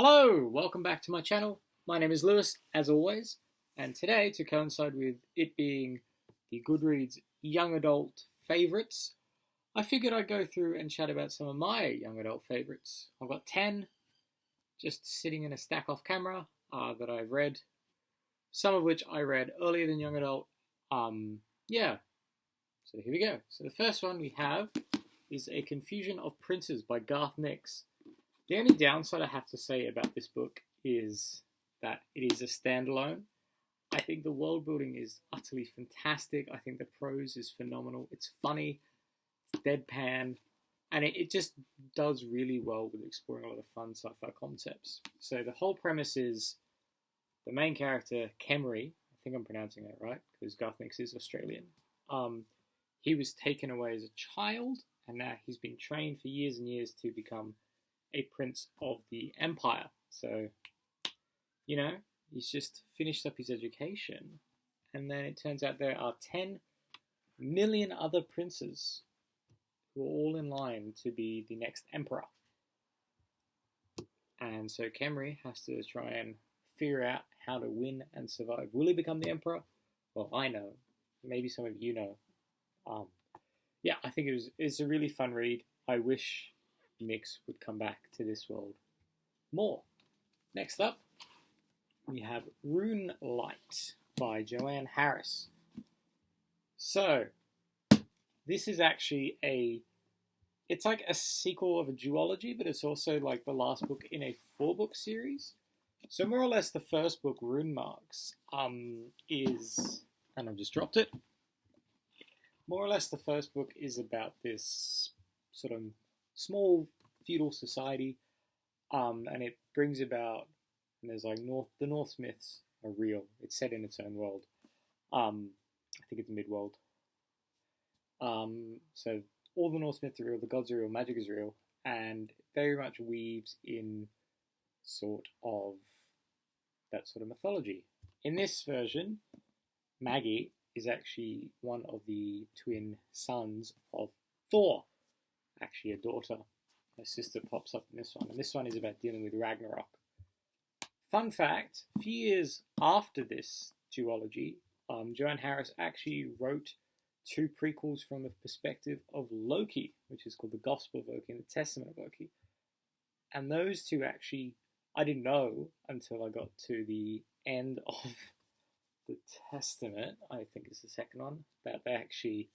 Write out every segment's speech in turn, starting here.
Hello, welcome back to my channel. My name is Lewis, as always, and today, to coincide with it being the Goodreads young adult favourites, I figured I'd go through and chat about some of my young adult favourites. I've got 10 just sitting in a stack off camera that I've read, some of which I read earlier than young adult. Yeah, so here we go. So the first one we have is A Confusion of Princes by Garth. The only downside I have to say about this book is that it is a standalone. I think the world building is utterly fantastic. I think the prose is phenomenal. It's funny, it's deadpan, and it just does really well with exploring a lot of fun sci-fi concepts. So the whole premise is the main character, Kemri, I think I'm pronouncing that right, because Garth is Australian. He was taken away as a child, and now he's been trained for years and years to become a prince of the empire. So, he's just finished up his education, and then it turns out there are 10 million other princes who are all in line to be the next emperor. And so Kemri has to try and figure out how to win and survive. Will he become the emperor? Well, I know. Maybe some of you know. I think it's a really fun read. I wish Mix would come back to this world more. Next up, we have Runelight by Joanne Harris. So, this is actually it's like a sequel of a duology, but it's also like the last book in a 4-book series. So more or less the first book, Runemarks, is, and I've just dropped it, more or less the first book is about this sort of small feudal society, and it brings about, and there's like the Norse myths are real. It's set in its own world. I think it's mid-world. So all the Norse myths are real, the gods are real, magic is real, and very much weaves in sort of that sort of mythology. In this version, Maggie is actually one of the twin sons of Thor. Actually a daughter. Her sister pops up in this one, and this one is about dealing with Ragnarok. Fun fact, a few years after this duology, Joanne Harris actually wrote 2 prequels from the perspective of Loki, which is called the Gospel of Loki and the Testament of Loki. And those 2 actually, I didn't know until I got to the end of the Testament, I think it's the second one, that they actually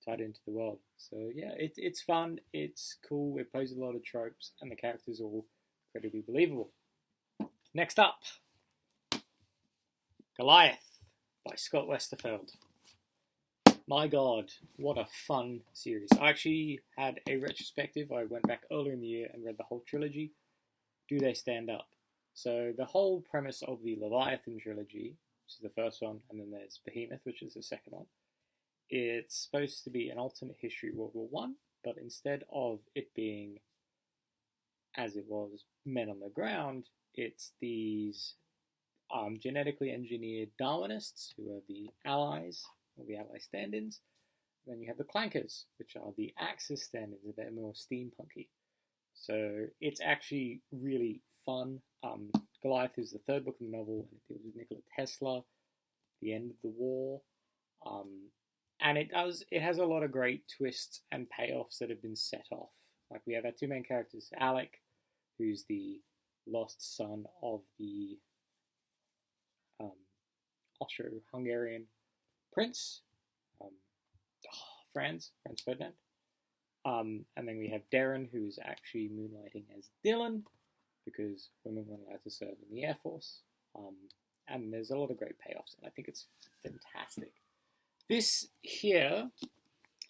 tied into the world. So yeah, it's fun, it's cool, it plays a lot of tropes, and the characters are all incredibly believable. Next up, Goliath by Scott Westerfeld. My god, what a fun series. I actually had a retrospective. I went back earlier in the year and read the whole trilogy. Do they stand up? So the whole premise of the Leviathan trilogy, which is the first one, and then there's Behemoth, which is the second one, it's supposed to be an alternate history World War One, but instead of it being, as it was, men on the ground, it's these genetically engineered Darwinists who are the Allies, or the Allied stand-ins. And then you have the Clankers, which are the Axis stand-ins, a bit more steampunky. So it's actually really fun. Goliath is the 3rd book of the novel, and it deals with Nikola Tesla, the end of the war. And it has a lot of great twists and payoffs that have been set off. Like we have our 2 main characters, Alec, who's the lost son of the Austro-Hungarian prince, Franz Ferdinand. And then we have Darren, who's actually moonlighting as Dylan, because women weren't allowed to serve in the Air Force. And there's a lot of great payoffs, and I think it's fantastic. This here,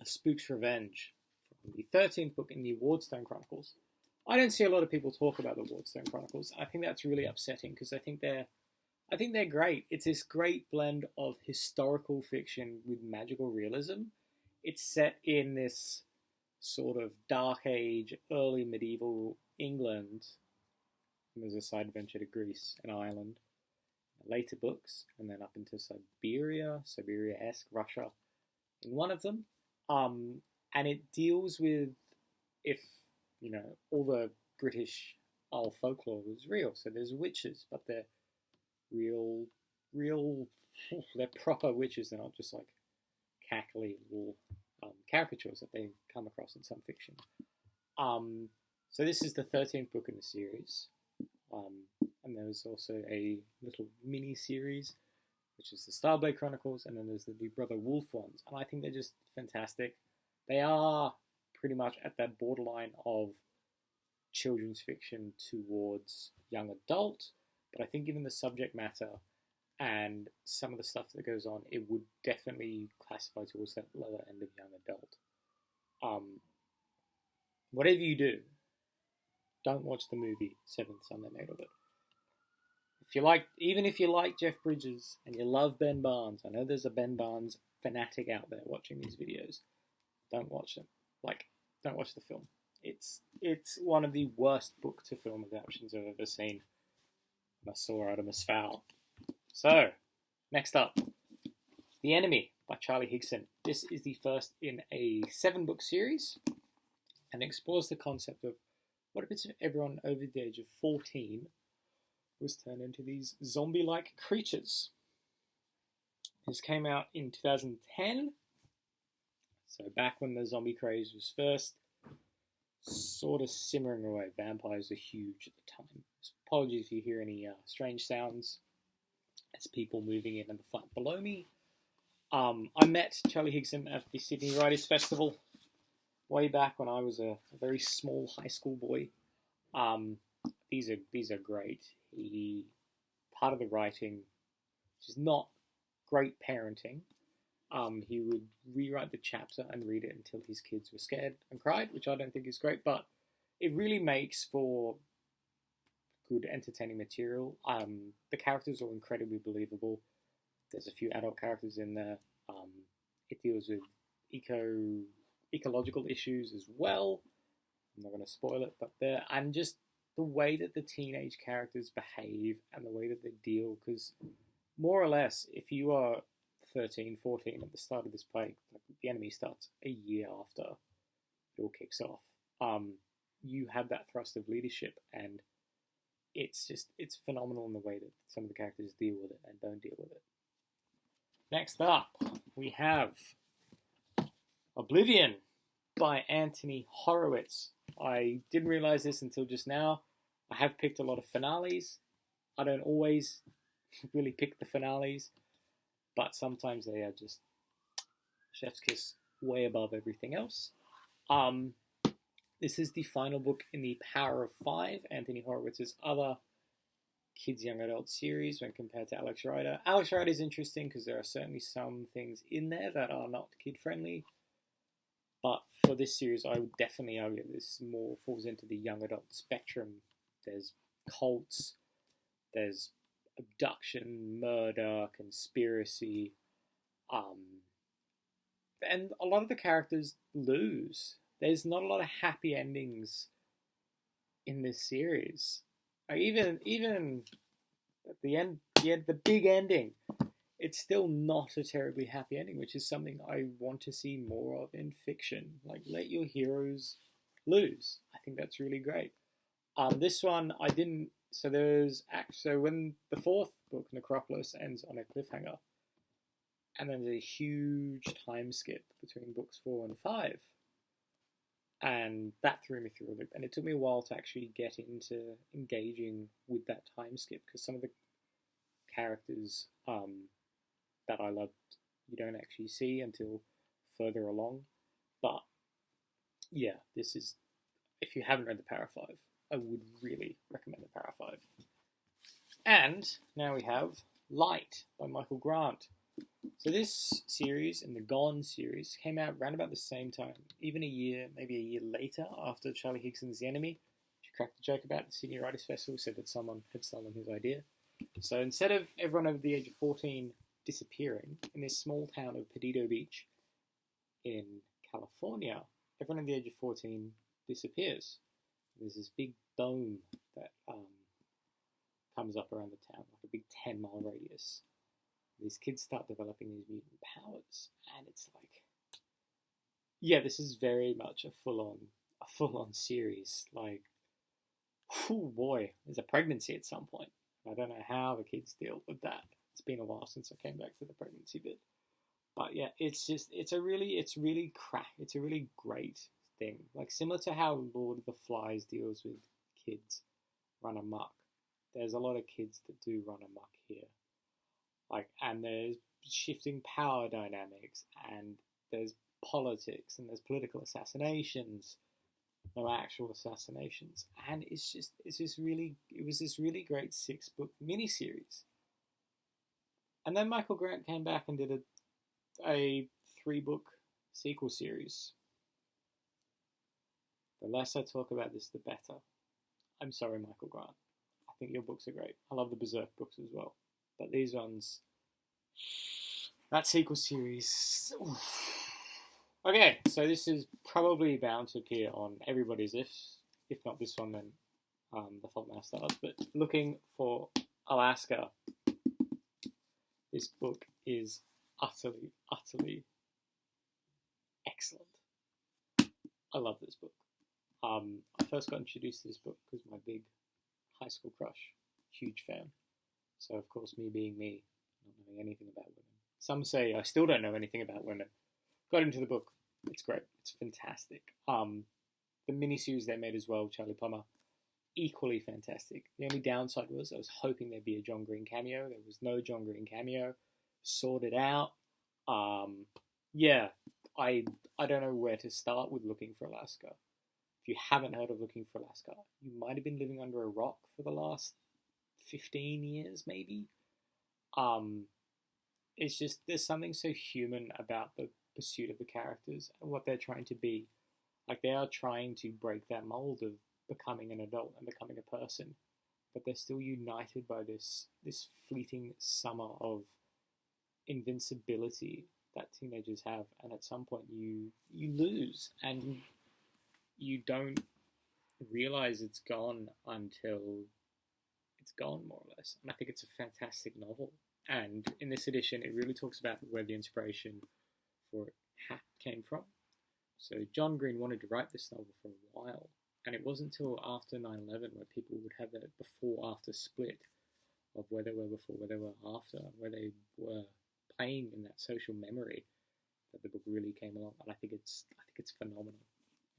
Spooks Revenge, the 13th book in the Wardstone Chronicles. I don't see a lot of people talk about the Wardstone Chronicles. I think that's really upsetting, because I think they're great. It's this great blend of historical fiction with magical realism. It's set in this sort of dark age, early medieval England. And there's a side adventure to Greece and Ireland. Later books, and then up into Siberia-esque Russia in one of them. And it deals with if, all the British our folklore was real. So there's witches, but they're real, they're proper witches. They're not just like cackly little caricatures that they come across in some fiction. So this is the 13th book in the series. And there was also a little mini-series, which is the Starblade Chronicles, and then there's the Big Brother Wolf ones. And I think they're just fantastic. They are pretty much at that borderline of children's fiction towards young adult, but I think given the subject matter and some of the stuff that goes on, it would definitely classify towards that lower end of young adult. Whatever you do, don't watch the movie Seventh Son They Made of It. Even if you like Jeff Bridges and you love Ben Barnes, I know there's a Ben Barnes fanatic out there watching these videos. Don't watch them. Don't watch the film. It's one of the worst book to film adaptations I've ever seen. And I saw Artemis Fowl. So, next up, The Enemy by Charlie Higson. This is the first in a 7-book series and explores the concept of what if everyone over the age of 14 was turned into these zombie-like creatures. This came out in 2010, so back when the zombie craze was first sort of simmering away. Vampires were huge at the time. Apologies if you hear any strange sounds. It's people moving in the front below me. I met Charlie Higson at the Sydney Writers Festival way back when I was a very small high school boy. These are great. Part of the writing, which is not great parenting, he would rewrite the chapter and read it until his kids were scared and cried, which I don't think is great, but it really makes for good, entertaining material. The characters are incredibly believable. There's a few adult characters in there. It deals with ecological issues as well. I'm not going to spoil it, but and just the way that the teenage characters behave and the way that they deal, because more or less, if you are 13, 14 at the start of this play, The Enemy starts a year after it all kicks off. You have that thrust of leadership, and it's phenomenal in the way that some of the characters deal with it and don't deal with it. Next up, we have Oblivion by Anthony Horowitz. I didn't realize this until just now. I have picked a lot of finales. I don't always really pick the finales, but sometimes they are just chef's kiss way above everything else. This is the final book in the Power of Five, Anthony Horowitz's other kids young adult series when compared to Alex Rider. Alex Rider is interesting because there are certainly some things in there that are not kid friendly, but for this series I would definitely argue this more falls into the young adult spectrum. There's cults, there's abduction, murder, conspiracy, and a lot of the characters lose. There's not a lot of happy endings in this series. Even at the end, the big ending, it's still not a terribly happy ending, which is something I want to see more of in fiction. Like, let your heroes lose. I think that's really great. This one, I didn't... So when the 4th book, Necropolis, ends on a cliffhanger, and then there's a huge time skip between books 4 and 5, and that threw me through a loop, and it took me a while to actually get into engaging with that time skip, because some of the characters that I loved you don't actually see until further along. But yeah, this is, if you haven't read the Power 5, I would really recommend the Power 5. And now we have Light by Michael Grant. So this series, in the Gone series, came out around about the same time, even maybe a year later after Charlie Higson's The Enemy. She cracked a joke about the Sydney Writers Festival, said that someone had stolen his idea. So instead of everyone over the age of 14 disappearing, in this small town of Perdido Beach in California, everyone over the age of 14 disappears. There's this big dome that comes up around the town, like a big 10-mile radius. These kids start developing these mutant powers, and it's like, yeah, this is very much a full-on series. Like, Oh boy, there's a pregnancy at some point. I don't know how the kids deal with that. It's been a while since I came back to the pregnancy bit. But yeah, it's a really great thing. Like similar to how Lord of the Flies deals with kids run amok. There's a lot of kids that do run amok here. Like, and there's shifting power dynamics, and there's politics, and there's political assassinations. No actual assassinations, and it was this really great 6-book miniseries. And then Michael Grant came back and did a 3-book sequel series. The less I talk about this, the better. I'm sorry, Michael Grant. I think your books are great. I love the Berserk books as well. But these ones, that sequel series... Oof. Okay, so this is probably bound to appear on everybody's if not this one, then the Fault Now Stars. But Looking for Alaska, this book is utterly, utterly excellent. I love this book. I first got introduced to this book because my big high school crush, huge fan. So of course, me being me, not knowing anything about women. Some say I still don't know anything about women. Got into the book. It's great. It's fantastic. The miniseries they made as well, Charlie Plummer, equally fantastic. The only downside was I was hoping there'd be a John Green cameo. There was no John Green cameo. Sorted out. Yeah, I don't know where to start with Looking for Alaska. If you haven't heard of Looking for Alaska, you might have been living under a rock for the last 15 years, maybe. It's just, there's something so human about the pursuit of the characters and what they're trying to be. Like, they are trying to break that mold of becoming an adult and becoming a person, but they're still united by this fleeting summer of invincibility that teenagers have, and at some point you lose, and you don't realize it's gone until it's gone, more or less. And I think it's a fantastic novel. And in this edition, it really talks about where the inspiration for Hat came from. So John Green wanted to write this novel for a while, and it wasn't until after 9/11 where people would have that before-after split of where they were before, where they were after, where they were playing in that social memory, that the book really came along. And I think it's phenomenal.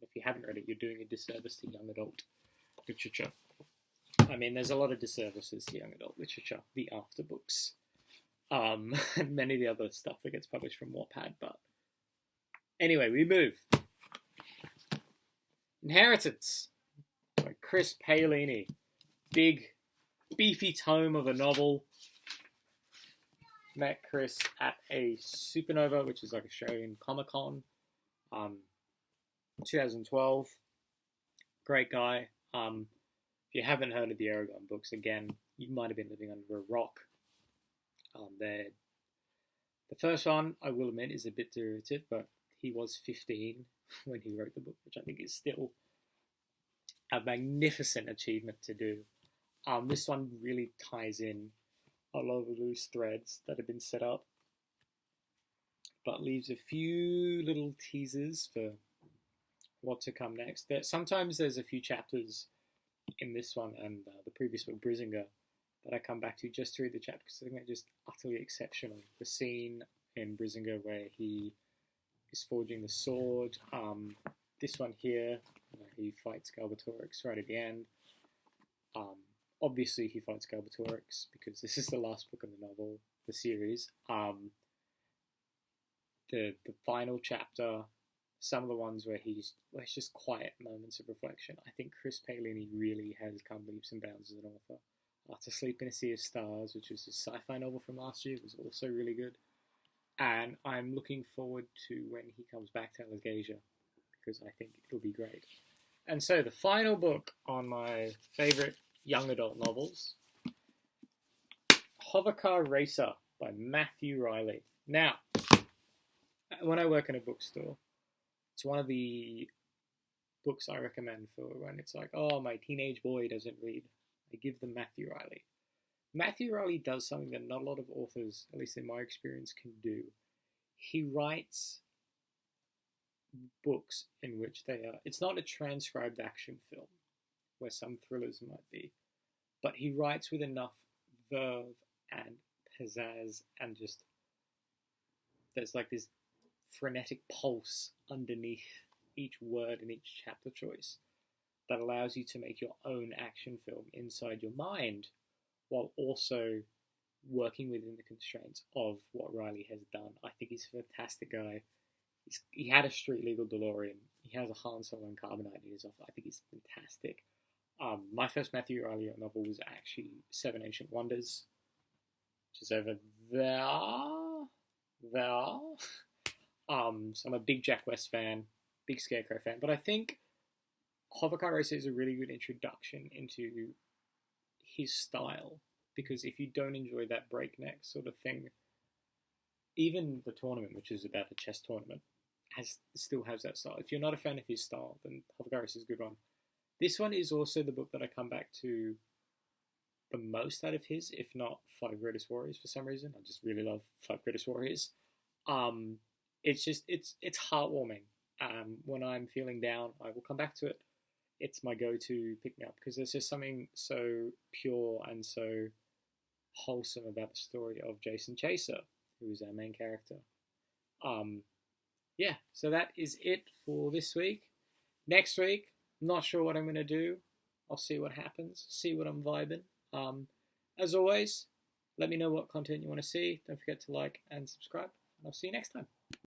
If you haven't read it, you're doing a disservice to young adult literature. I mean, there's a lot of disservices to young adult literature, the after books, and many of the other stuff that gets published from Wattpad. But anyway, we move. Inheritance by Chris Paolini. Big, beefy tome of a novel. Met Chris at a Supernova, which is like Australian Comic-Con, 2012. Great guy. If you haven't heard of the Aragon books, again, you might have been living under a rock. The first one, I will admit, is a bit derivative, but he was 15 when he wrote the book, which I think is still a magnificent achievement to do. This one really ties in a lot of the loose threads that have been set up, but leaves a few little teasers for what to come next. Sometimes there's a few chapters in this one and the previous book, Brisinga, that I come back to just to read the chapter because I think they're just utterly exceptional. The scene in Brisinga where he is forging the sword. This one here, he fights Galbatorix right at the end. Obviously, he fights Galbatorix because this is the last book in the novel, the series. The final chapter, some of the ones where it's just quiet moments of reflection. I think Chris Paolini really has come leaps and bounds as an author. To Sleep in a Sea of Stars, which was a sci-fi novel from last year, was also really good. And I'm looking forward to when he comes back to Alagasia, because I think it'll be great. And so the final book on my favourite young adult novels, Hovercar Racer by Matthew Reilly. Now, when I work in a bookstore, it's one of the books I recommend for when it's like, oh, my teenage boy doesn't read. I give them Matthew Reilly. Matthew Reilly does something that not a lot of authors, at least in my experience, can do. He writes books in which it's not a transcribed action film. where some thrillers might be. But he writes with enough verve and pizzazz, and just there's like this frenetic pulse underneath each word and each chapter choice that allows you to make your own action film inside your mind, while also working within the constraints of what Reilly has done. I think he's a fantastic guy. He had a street legal DeLorean. He has a Han Solo and Carbonite in his office. I think he's fantastic. My first Matthew Reilly novel was actually Seven Ancient Wonders, which is over there. So I'm a big Jack West fan, big Scarecrow fan, but I think Hovercar Racer is a really good introduction into his style, because if you don't enjoy that breakneck sort of thing, even the tournament, which is about the chess tournament, still has that style. If you're not a fan of his style, then Hovercar Racer is a good one. This one is also the book that I come back to the most out of his, if not Five Greatest Warriors for some reason. I just really love Five Greatest Warriors. It's heartwarming. When I'm feeling down, I will come back to it. It's my go-to pick-me-up, because there's just something so pure and so wholesome about the story of Jason Chaser, who is our main character. Yeah, so that is it for this week. Next week, not sure what I'm going to do. I'll see what happens, see what I'm vibing. As always, let me know what content you want to see. Don't forget to like and subscribe, and I'll see you next time.